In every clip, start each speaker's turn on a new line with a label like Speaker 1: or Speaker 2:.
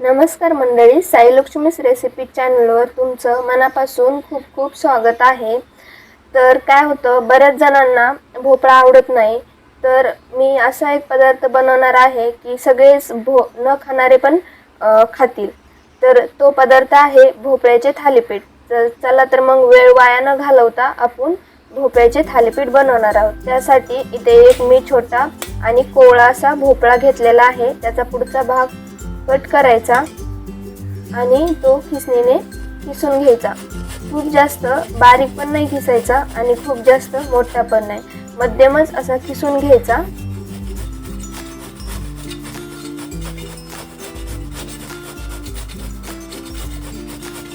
Speaker 1: नमस्कार मंडळी, साई लक्ष्मीस रेसिपी चॅनलवर तुमचं मनापासून खूप खूप स्वागत आहे। तर काय होतं, बऱ्याच जणांना भोपळा आवडत नाही, तर मी असा एक पदार्थ बनवणार आहे की सगळेच न खाणारे पण खातील। तर तो पदार्थ आहे भोपळ्याचे थालीपीठ। तर चला तर मग वेळ वाया न घालवता आपण भोपळ्याचे थालीपीठ बनवणार आहोत। त्यासाठी इथे एक मी छोटा आणि कोवळा असा भोपळा घेतलेला आहे। त्याचा पुढचा भाग कट करायचा आणि तो खिसणीने खिसून घ्यायचा। खूप जास्त बारीक पण नाही खिसायचा आणि खूप जास्त मोठा पण नाही, मध्यमच असा खिसून घ्यायचा।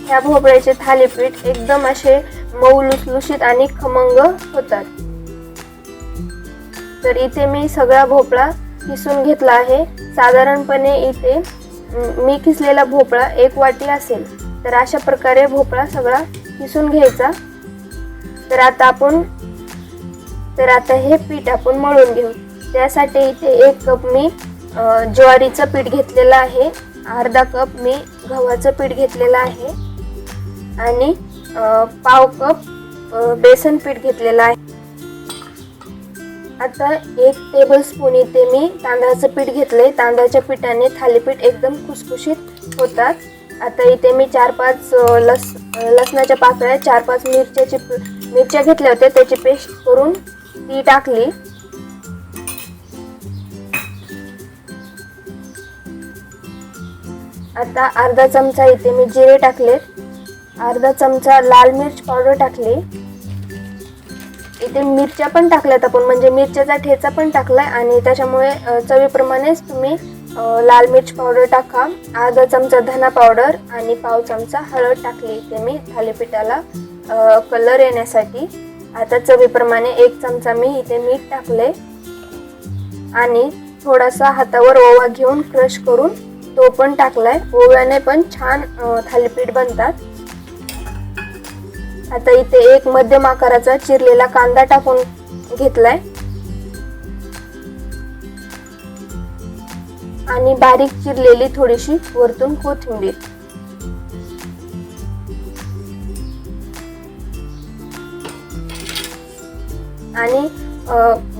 Speaker 1: ह्या भोपळ्याचे थालीपीठ एकदम असे मऊ लुसलुशीत आणि खमंग होतात। तर इथे मी सगळा भोपळा खिसून घेतला आहे। साधारणपणे इथे मी खिसलेला भोपळा 1 वाटी असेल। तर अशा प्रकारे भोपळा सगळा खिसून घ्यायचा। तर आता हे पीठ आपण मळून घेऊ। त्यासाठी इथे 1 कप मी ज्वारीचं पीठ घेतलेलं आहे, अर्धा कप मी गव्हाचं पीठ घेतलेलं आहे आणि पाव कप बेसन पीठ घेतलेलं आहे। आता 1 टेबलस्पून इथे मी तांदळाचं पीठ घेतले। तांदळाच्या पिठाने थालीपीठ एकदम खुसखुशीत होतात। आता इथे मी 4-5 लसणाच्या पाकळ्या, 4-5 मिरच्या घेतल्या होत्या, त्याची पेस्ट करून ती टाकली। आता अर्धा चमचा इथे मी जिरे टाकले, अर्धा चमचा लाल मिर्च पावडर टाकली। इथे मिरच्या पण टाकल्यात आपण, म्हणजे मिरच्याचा ठेचा पण टाकलाय आणि त्याच्यामुळे चवीप्रमाणेच तुम्ही लाल मिर्च पावडर टाका। अर्धा चमचा धना पावडर आणि पाव चमचा हळद टाकली इथे मी थालीपीठाला कलर येण्यासाठी। आता चवीप्रमाणे 1 चमचा मी इथे मीठ टाकले आणि थोडासा हातावर ओवा घेऊन क्रश करून तो पण टाकलाय। ओव्याने पण छान थालीपीठ बनतात। आता इथे 1 मध्यम आकाराचा चिरलेला कांदा टाकून घेतलाय आणि बारीक चिरलेली थोडीशी वरतून कोथिंबीर। आणि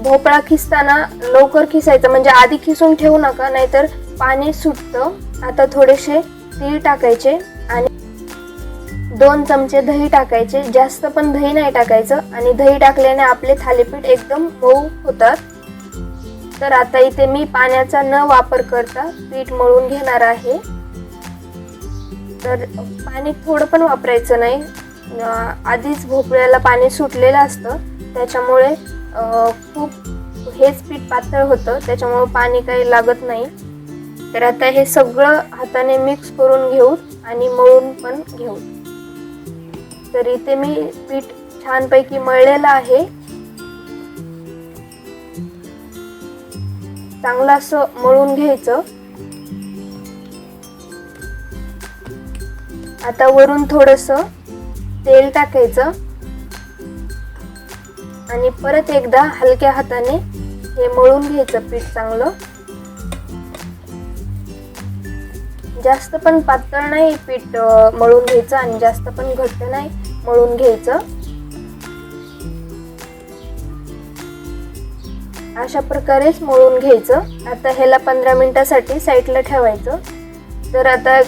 Speaker 1: भोपळा खिसताना लवकर खिसायचा, म्हणजे आधी खिसून ठेवू नका, नाहीतर पाणी सुटतं। आता थोडेसे तीळ टाकायचे आणि 2 चमचे दही टाकायचे, जास्त पण दही नाही टाकायचं आणि दही टाकल्याने आपले थालीपीठ एकदम मऊ होतात। तर आता इथे मी पाण्याचा न वापर करता पीठ मळून घेणार आहे। तर पाणी थोडं पण वापरायचं नाही, आधीच भोपळ्याला पाणी सुटलेलं असतं, त्याच्यामुळे खूप हेच पीठ पातळ होतं, त्याच्यामुळे पाणी काही लागत नाही। तर आता हे सगळं हाताने मिक्स करून घेऊ आणि मळून पण घेऊ। तर इथे मी पीठ छानपैकी मळलेलं आहे, चांगलं असं मळून घ्यायचं। आता वरून थोडंसं तेल टाकायचं आणि परत एकदा हलक्या हाताने हे मळून घ्यायचं पीठ चांगलं। जास्त पण पातळ नाही पीठ मळून घ्यायचं आणि जास्त पण घट्ट नाही मळून घ्यायचं। अशा प्रकारेच मळून घ्यायचं। आता ह्याला 15 मिनिटासाठी साईडला ठेवायचं। तर आता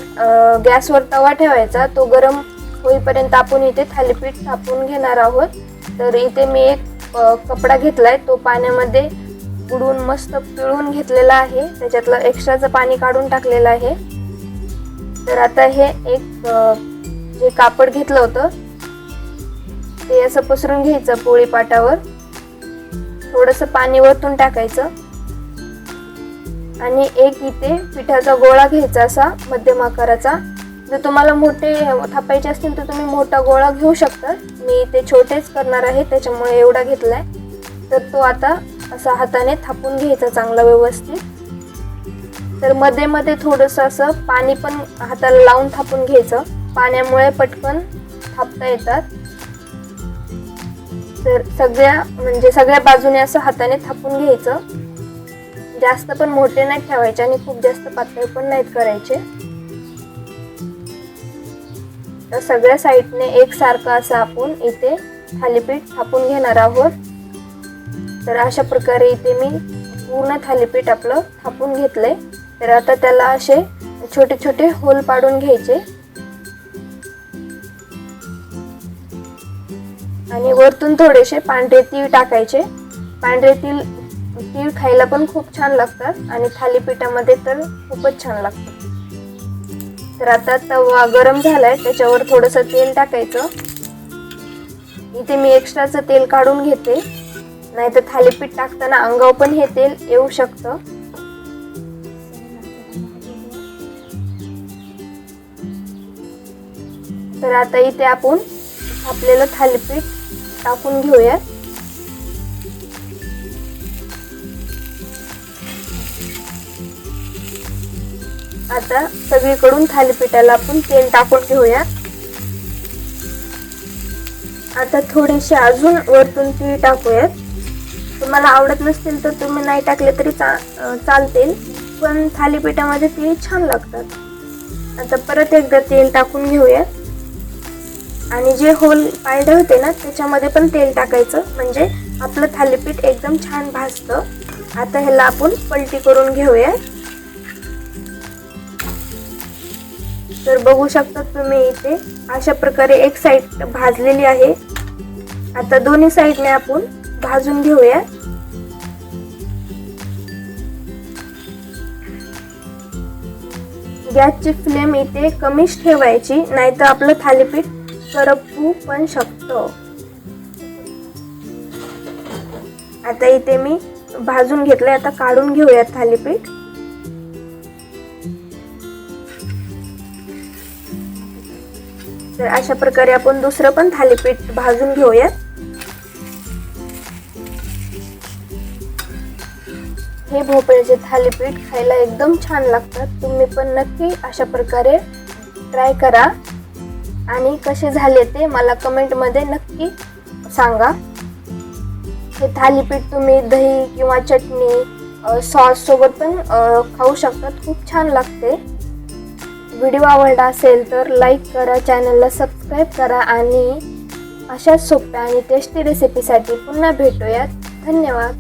Speaker 1: गॅसवर तवा ठेवायचा, तो गरम होईपर्यंत आपण इथे थालीपीठ थापून घेणार आहोत। तर इथे मी 1 कपडा घेतलाय, तो पाण्यामध्ये बुडवून मस्त पिळून घेतलेला आहे, त्याच्यातलं एक्स्ट्राचं पाणी काढून टाकलेलं आहे। तर आता हे जे कापड घेतलं होतं ते असं पसरून घ्यायचं पोळी पाटावर, थोडंसं पाणी वरतून टाकायचं आणि एक इथे पिठाचा गोळा घ्यायचा असा मध्यम आकाराचा। जर तुम्हाला मोठे थापायचे असतील तर तुम्ही मोठा गोळा घेऊ शकता, मी इथे छोटेच करणार आहे त्याच्यामुळे एवढा घेतलाय। तर तो आता असा हाताने थापून घ्यायचा चांगला व्यवस्थित। तर मध्ये मध्ये थोडंसं असं पाणी पण हाताला लावून थापून घ्यायचं, पाण्यामुळे पटकन थापता येतात। तर सगळ्या बाजूने असं हाताने थापून घ्यायचं। जास्त पण मोठे नाही ठेवायचे आणि खूप जास्त पातळ पण नाहीत करायचे। तर सगळ्या साईडने एकसारखं असं आपण इथे थालीपीठ थापून घेणार आहोत. तर अशा प्रकारे इथे मी पूर्ण थालीपीठ आपलं थापून घेतलंय. तर आता त्याला असे छोटे छोटे होल पाडून घ्यायचे आणि वरतून थोडेसे पांढरे तीळ टाकायचे. पांढरे तीळ खायला पण खूप छान लागतात आणि थालीपीठामध्ये तर खूपच छान लागतात. तर आता तवा गरम झालाय, त्याच्यावर थोडंसं तेल टाकायचं. इथे मी एक्स्ट्राचं तेल काढून घेते, नाहीतर थालीपीठ टाकताना अंगावर पण हे तेल येऊ शकतं. तर आता इथे आपण आपल्याला थालीपीठ टाकून घेऊया. आता सगळीकडून थालीपीठाला आपण तेल टाकून घेऊया. आता थोडेसे अजून वरतून तीळ टाकूयात. तुम्हाला आवडत नसतील तर तुम्ही नाही टाकले तरी चालतील, पण थालीपीठामध्ये तीळ छान लागतात. आता परत एकदा तेल टाकून घेऊया आणि जे होल पाडले होते ना त्याच्यामध्ये पण तेल टाकायचं, म्हणजे आपलं थालीपीठ एकदम छान भाजतं. आता ह्याला आपण पलटी करून घेऊया. तर बघू शकता तुम्ही इथे अशा प्रकारे एक साइड भाजलेली आहे. आता दोन्ही साइडने आपण भाजून घेऊया. गॅसची फ्लेम इथे कमीच ठेवायची, नाहीतर आपलं थालीपीठ करपू पण शकतं. आता इथे मी भाजून घेतलंय. आता काढून घेऊया थालीपीठ. तर अशा प्रकारे आपण दुसरं पण थालीपीठ भाजून घेऊया. हे भोपळ्याचे थालीपीठ खायला एकदम छान लागतात. तुम्ही पण नक्की अशा प्रकारे ट्राय करा आणि कसे झाले ते मला कमेंटमध्ये नक्की सांगा. हे थालीपीठ तुम्ही दही किंवा चटणी सॉस सोबत पण खाऊ शकतात. खूप छान लागते. व्हिडिओ आवडला असेल तर लाईक करा, चॅनलला सबस्क्राईब करा आणि अशाच सोप्या आणि टेस्टी रेसिपीसाठी पुन्हा भेटूयात. धन्यवाद.